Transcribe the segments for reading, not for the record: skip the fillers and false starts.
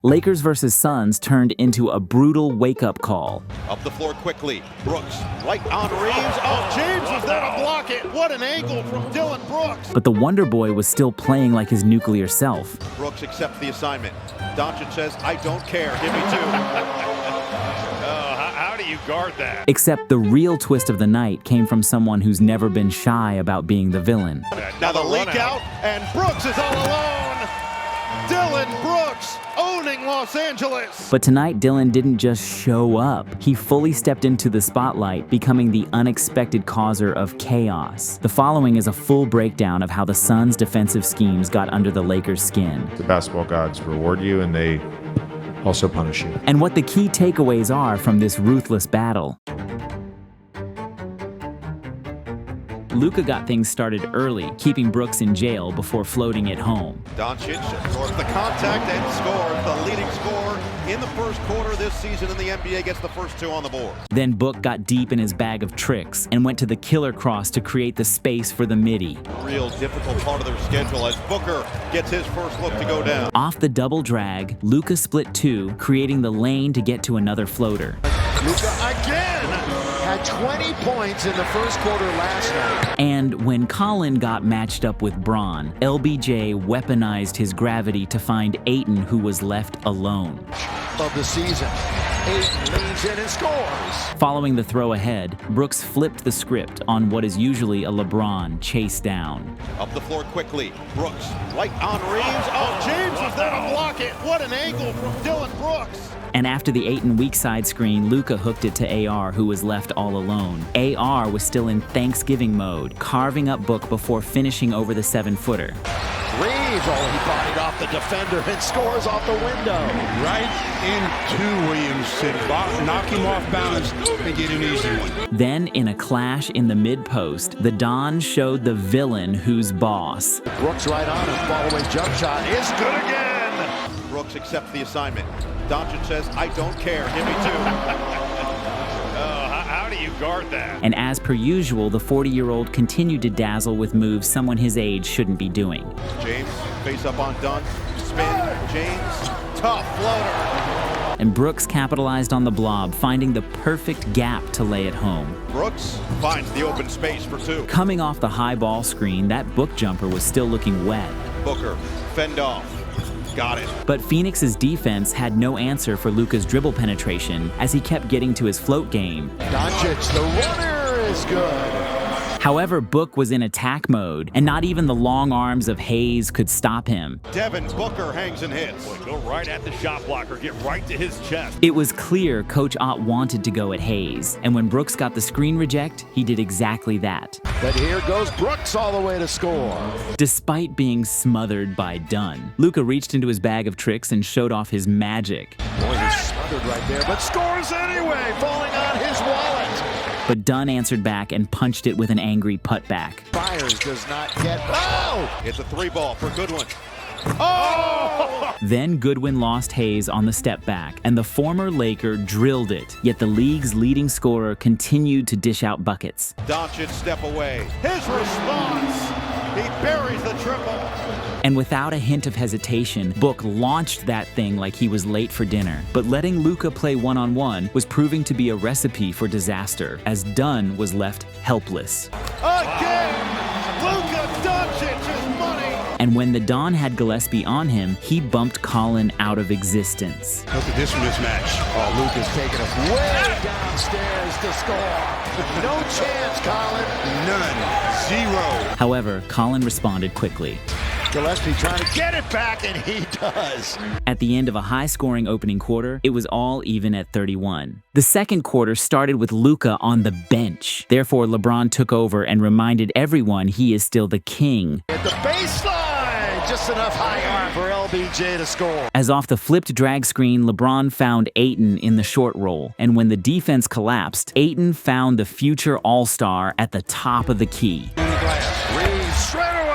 Lakers versus Suns turned into a brutal wake-up call. Up the floor quickly. Brooks, right on Reeves. Oh, James was there to block it. What an angle from Dylan Brooks. But the Wonder Boy was still playing like his nuclear self. Brooks accepts the assignment. Doncic says, I don't care. Give me two. How do you guard that? Except the real twist of the night came from someone who's never been shy about being the villain. Now the leak out, and Brooks is all alone. Dylan Brooks owning Los Angeles. But tonight, Dylan didn't just show up. He fully stepped into the spotlight, becoming the unexpected causer of chaos. The following is a full breakdown of how the Suns' defensive schemes got under the Lakers' skin. The basketball gods reward you, and they also punish you. And what the key takeaways are from this ruthless battle. Luka got things started early, keeping Brooks in jail before floating it home. Doncic absorbs the contact and scores. The leading scorer in the first quarter this season in the NBA gets the first two on the board. Then Book got deep in his bag of tricks and went to the killer cross to create the space for the midi. Real difficult part of their schedule as Booker gets his first look to go down. Off the double drag, Luka split two, creating the lane to get to another floater. Luka again! Had 20 points in the first quarter last night. And when Colin got matched up with Braun, LBJ weaponized his gravity to find Ayton, who was left alone. Of the season, Ayton leans in and scores. Following the throw ahead, Brooks flipped the script on what is usually a LeBron chase down. Up the floor quickly. Brooks, right on Reeves. Oh, James was there to block it. What an angle from Dylan Brooks. And after the Ayton weak side screen, Luka hooked it to AR, who was left all alone. AR was still in Thanksgiving mode, carving up Book before finishing over the 7-footer. Reeves, he bodied off the defender and scores off the window. Right into Williams to knock him off balance and get an easy one. Then, in a clash in the mid-post, the Don showed the villain who's boss. Brooks right on him, follow-away jump shot is good again. Brooks accepts the assignment. Doncic says, I don't care. Give me two. How do you guard that? And as per usual, the 40-year-old continued to dazzle with moves someone his age shouldn't be doing. James, face up on Dunn. Spin. James, tough floater. And Brooks capitalized on the blob, finding the perfect gap to lay it home. Brooks finds the open space for two. Coming off the high ball screen, that Book jumper was still looking wet. Booker, fend off. Got it. But Phoenix's defense had no answer for Luka's dribble penetration as he kept getting to his float game. Doncic, the runner, is good. However, Book was in attack mode, and not even the long arms of Hayes could stop him. Devin Booker hangs and hits. Go right at the shot blocker, get right to his chest. It was clear Coach Ott wanted to go at Hayes, and when Brooks got the screen reject, he did exactly that. But here goes Brooks all the way to score. Despite being smothered by Dunn, Luka reached into his bag of tricks and showed off his magic. Boy, he's smothered right there, but scores anyway, falling on his wallet. But Dunn answered back and punched it with an angry putback. Fires does not get... Oh! It's a three ball for Goodwin. Oh! Then Goodwin lost Hayes on the step back, and the former Laker drilled it. Yet the league's leading scorer continued to dish out buckets. Doncic step away. His response. He buries the triple. And without a hint of hesitation, Book launched that thing like he was late for dinner. But letting Luka play one-on-one was proving to be a recipe for disaster, as Dunn was left helpless. Again! Luka Doncic is money! And when the Don had Gillespie on him, he bumped Colin out of existence. Look at this mismatch. Oh, Luka's taking it way downstairs to score. No chance, Colin. None. Zero. However, Colin responded quickly. Gillespie trying to get it back, and he does. At the end of a high-scoring opening quarter, it was all even at 31. The second quarter started with Luka on the bench. Therefore, LeBron took over and reminded everyone he is still the king. At the baseline, just enough high arm for LBJ to score. As off the flipped drag screen, LeBron found Ayton in the short roll. And when the defense collapsed, Ayton found the future all-star at the top of the key. Reeves straight away.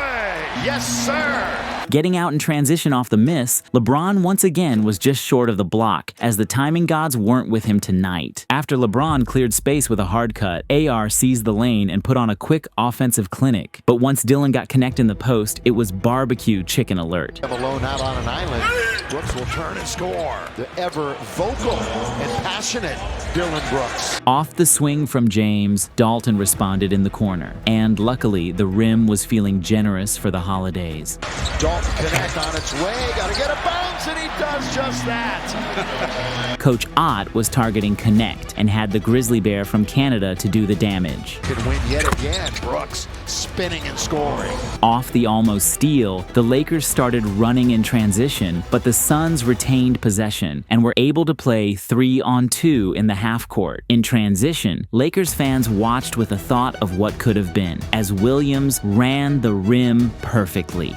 Yes, sir. Getting out in transition off the miss, LeBron once again was just short of the block, as the timing gods weren't with him tonight. After LeBron cleared space with a hard cut, AR seized the lane and put on a quick offensive clinic. But once Dillon got connect in the post, it was barbecue chicken alert. Alone out on an island. Brooks will turn and score. The ever vocal and passionate Dillon Brooks. Off the swing from James, Dalton responded in the corner. And luckily, the rim was feeling generous for the holidays. Dalton connect on its way. Gotta get a bounce, and he does just that. Coach Ott was targeting connect and had the Grizzly Bear from Canada to do the damage. Could win yet again. Brooks spinning and scoring. Off the almost steal, the Lakers started running in transition, but the Suns retained possession and were able to play 3-on-2 in the half court. In transition, Lakers fans watched with a thought of what could have been, as Williams ran the rim perfectly.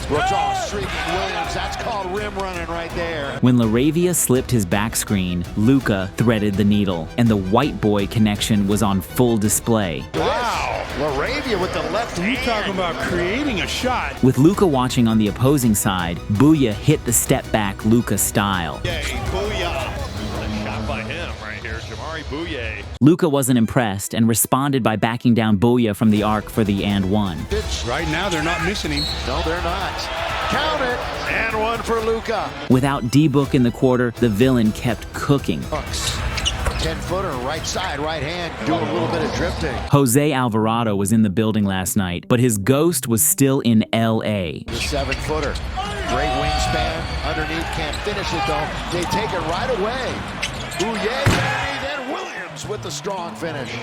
Brooks off streaking Williams. That's called rim running right there. When LaRavia slipped his back screen, Luka threaded the needle, and the white boy connection was on full display. Wow. LaRavia with the left hand. You talking about creating a shot. With Luka watching on the opposing side, Booyah hit the step back Luka style. Yay, booyah. A shot by him right here, Jamari Bouye. Luka wasn't impressed and responded by backing down Booyah from the arc for the and one. Right now, they're not missing him. No, they're not. Count it. And one for Luka. Without D-Book in the quarter, the villain kept cooking. Brooks. 10-footer, right side, right hand, doing a little bit of drifting. Jose Alvarado was in the building last night, but his ghost was still in L.A. The 7-footer. Great wingspan. Underneath, can't finish it though. They take it right away. Bouye, then Williams with the strong finish.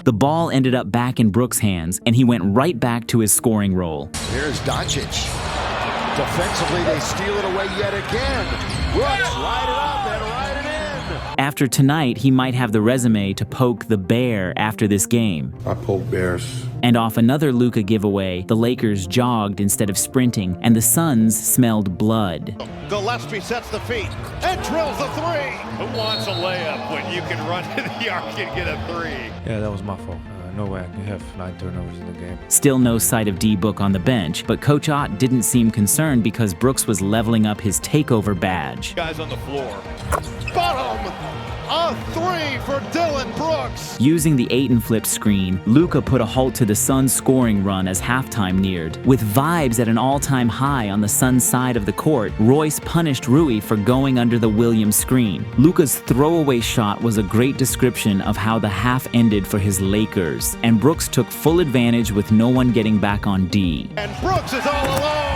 The ball ended up back in Brooks' hands, and he went right back to his scoring role. Here's Doncic. Defensively, they steal it away yet again. Brooks, light it up and ride it in. After tonight, he might have the resume to poke the bear after this game. I poke bears. And off another Luka giveaway, the Lakers jogged instead of sprinting, and the Suns smelled blood. Gillespie sets the feet and drills the three. Who wants a layup when you can run to the arc and get a three? Yeah, that was my fault. No way I can have 9 turnovers in the game. Still no sight of D-Book on the bench, but Coach Ott didn't seem concerned because Brooks was leveling up his takeover badge. Guys on the floor. Bottom. A three for Dillon Brooks. Using the 8-and-flip screen, Luka put a halt to the Suns' scoring run as halftime neared. With vibes at an all-time high on the Suns' side of the court, Royce punished Rui for going under the Williams screen. Luka's throwaway shot was a great description of how the half ended for his Lakers, and Brooks took full advantage with no one getting back on D. And Brooks is all alone.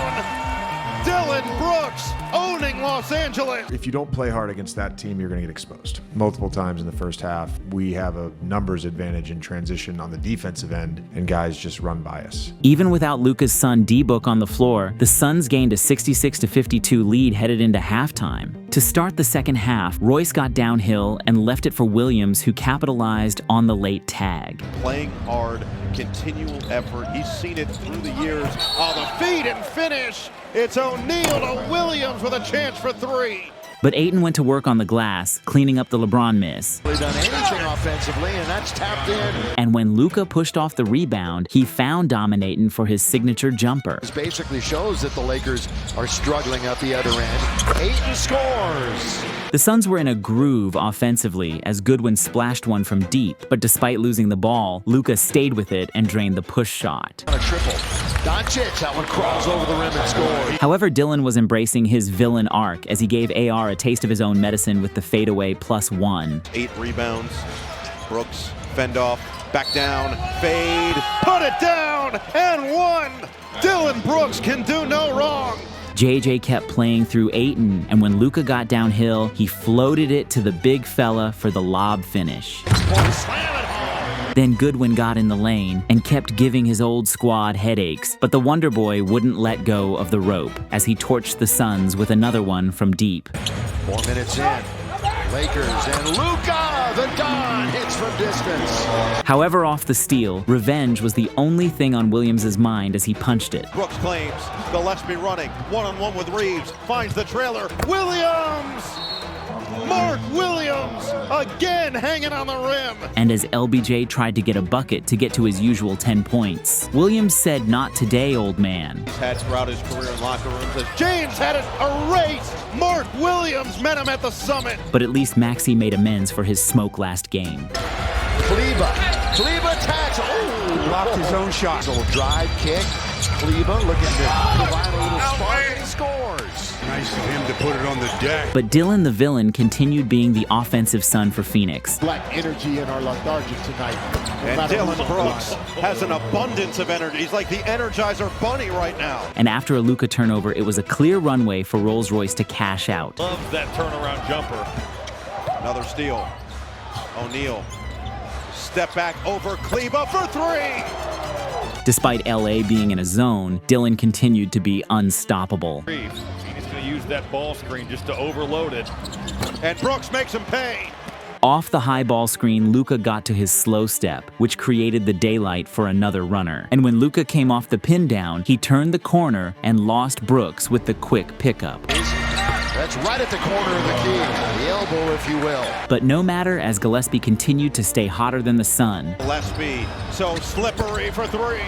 Dillon Brooks owning Los Angeles. If you don't play hard against that team, you're going to get exposed. Multiple times in the first half, we have a numbers advantage in transition on the defensive end, and guys just run by us. Even without Luka's son D-Book on the floor, the Suns gained a 66-52 lead headed into halftime. To start the second half, Royce got downhill and left it for Williams, who capitalized on the late tag. Playing hard, continual effort. He's seen it through the years. Oh, the feed and finish. It's O'Neal to Williams with a chance for three. But Ayton went to work on the glass, cleaning up the LeBron miss. They've done anything offensively, and that's tapped in. And when Luka pushed off the rebound, he found Dominatin for his signature jumper. This basically shows that the Lakers are struggling at the other end. Ayton scores. The Suns were in a groove offensively as Goodwin splashed one from deep, but despite losing the ball, Luka stayed with it and drained the push shot. On a triple. Doncic, that one crawls over the rim and scores. However, Dillon was embracing his villain arc as he gave AR a taste of his own medicine with the fadeaway +1. 8 rebounds. Brooks, fend off, back down, fade, put it down, and one. Dillon Brooks can do no wrong. JJ kept playing through Ayton, and when Luka got downhill, he floated it to the big fella for the lob finish. Then Goodwin got in the lane and kept giving his old squad headaches, but the Wonder Boy wouldn't let go of the rope as he torched the Suns with another one from deep. 4 minutes in. Lakers and Luka, the Don, hits from distance. However, off the steal, revenge was the only thing on Williams' mind as he punched it. Brooks claims Gillespie running, one-on-one with Reeves, finds the trailer, Williams! Mark Williams again hanging on the rim. And as LBJ tried to get a bucket to get to his usual 10 points, Williams said, "Not today, old man." He's had throughout his career in locker rooms as James had it erased. Mark Williams met him at the summit. But at least Maxey made amends for his smoke last game. Kleba attacks. Oh, Blocked his own shot. little drive kick. Kleba looking to provide a little spark and he scores. Nice of him to put it on the deck. But Dylan the Villain continued being the offensive sun for Phoenix. Black energy in our lethargic tonight. And Dylan Brooks has an abundance of energy. He's like the Energizer Bunny right now. And after a Luka turnover, it was a clear runway for Rolls-Royce to cash out. Loves that turnaround jumper. Another steal. O'Neal. Step back over Kleba for three. Despite LA being in a zone, Dylan continued to be unstoppable. He's going to use that ball screen just to overload it. And Brooks makes him pay. Off the high ball screen, Luka got to his slow step, which created the daylight for another runner. And when Luka came off the pin down, he turned the corner and lost Brooks with the quick pickup. That's right at the corner of the key, the elbow, if you will. But no matter, as Gillespie continued to stay hotter than the sun, Gillespie, so slippery for three.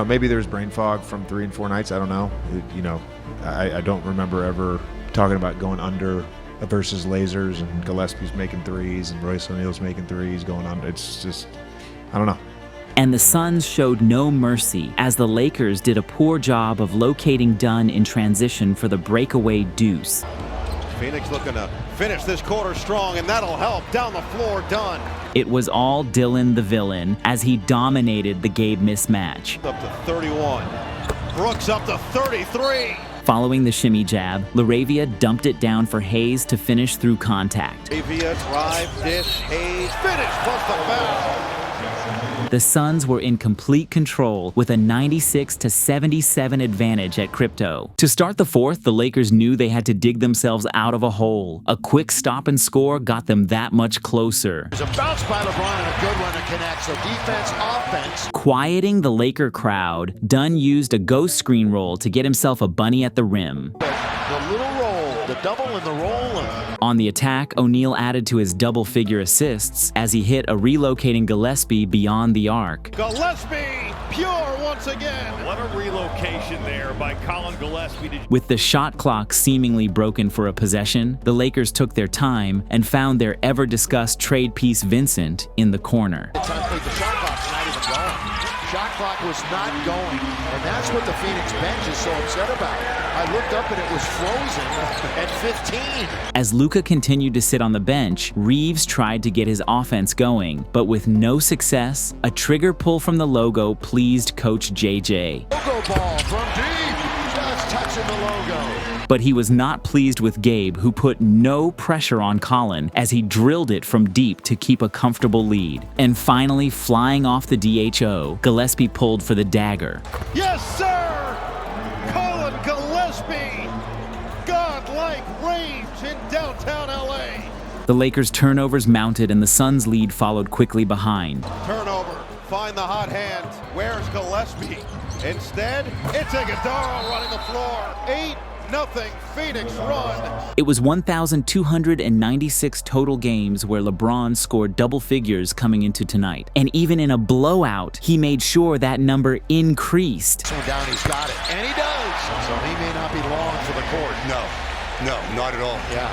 Maybe there's brain fog from 3 and 4 nights. I don't know. I don't remember ever talking about going under versus lasers and Gillespie's making threes and Royce O'Neal's making threes going under. It's just, I don't know. And the Suns showed no mercy as the Lakers did a poor job of locating Dunn in transition for the breakaway deuce. Phoenix looking to finish this quarter strong, and that'll help. Down the floor, Dunn. It was all Dylan the Villain as he dominated the Gabe mismatch. Up to 31. Brooks up to 33. Following the shimmy jab, Laravia dumped it down for Hayes to finish through contact. Laravia, drive, dish, Hayes, finish, plus the foul. The Suns were in complete control with a 96-77 advantage at Crypto. To start the fourth, the Lakers knew they had to dig themselves out of a hole. A quick stop and score got them that much closer. There's a bounce by LeBron and a good one to connect, so defense, offense. Quieting the Laker crowd, Dunn used a ghost screen roll to get himself a bunny at the rim. The little roll, the double and the roll. On the attack, O'Neal added to his double-figure assists as he hit a relocating Gillespie beyond the arc. Gillespie, pure once again. What a relocation there by Colin Gillespie. With the shot clock seemingly broken for a possession, the Lakers took their time and found their ever-discussed trade piece Vincent in the corner. The shot clock's not even going. Shot clock was not going, and that's what the Phoenix bench is so upset about. I looked up and it was frozen at 15. As Luka continued to sit on the bench, Reeves tried to get his offense going, but with no success, a trigger pull from the logo pleased Coach JJ. Logo ball from deep, just touching the logo. But he was not pleased with Gabe, who put no pressure on Colin as he drilled it from deep to keep a comfortable lead. And finally, flying off the DHO, Gillespie pulled for the dagger. Yes, sir! Colin Gillespie! God-like range in downtown LA. The Lakers' turnovers mounted and the Suns' lead followed quickly behind. Turnover, find the hot hand. Where's Gillespie? Instead, it's Iguodala running the floor. 8-0 Phoenix run. It was 1,296 total games where LeBron scored double figures coming into tonight. And even in a blowout, he made sure that number increased. Down, he's got it, and he does. So he may not be long for the court. No, not at all. Yeah.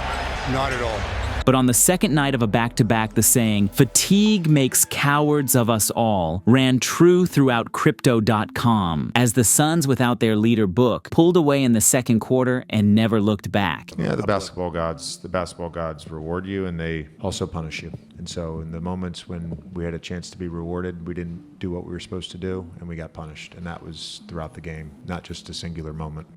Not at all. But on the second night of a back-to-back, the saying, "Fatigue makes cowards of us all," ran true throughout Crypto.com, as the Suns, without their leader Book, pulled away in the second quarter and never looked back. Yeah, the basketball gods reward you, and they also punish you. And so in the moments when we had a chance to be rewarded, we didn't do what we were supposed to do, and we got punished. And that was throughout the game, not just a singular moment.